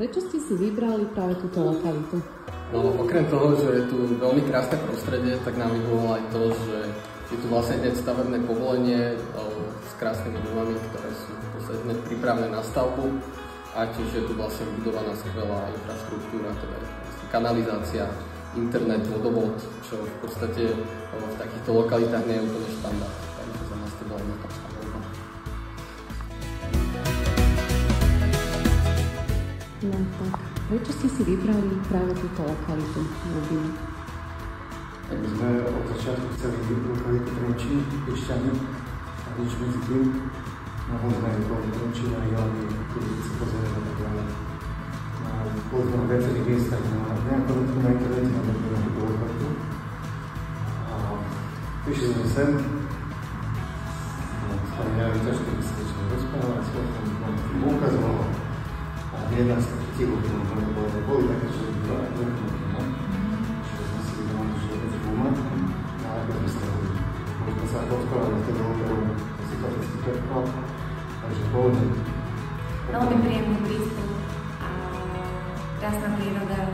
Prečo ste si vybrali práve túto lokalitu? No, okrem toho, že je tu veľmi krásne prostredie, tak nám vyhovovalo aj to, že je tu vlastne hneď stavebné povolenie s krásnymi domami, ktoré sú v podstate hneď pripravené na stavbu. A tiež je tu vlastne budovaná skvelá infraštruktúra, teda kanalizácia, internet, vodovod, čo v podstate v takýchto lokalitách nie je úplne štandard. Takže za nás to bola notáčka voľba. No tak, prečo ste si vybrali práve túto lokalitu Ľubiny? Tak my sme od začiatku chceli lokalitu Trenčín, Piešťany a nič medzi tým. Naozaj boli Trenčín a hlavne, ktorý si pozerali tak ďalej. Boli sme na viacerých miestach, na internete, na túto lokalitu. A prišli sme sem. Stali nejak ťažké vysvetliť, rozprávať, svojom vám ukazoval. A hneď nás také ticho, boli také, že čiže sme si vybrali, že je to guma, a ako sme stavili. Možno sa odkladali v toho operu, si klasický predklad, takže pohodne. Veľmi príjemný prístup a krásna príroda.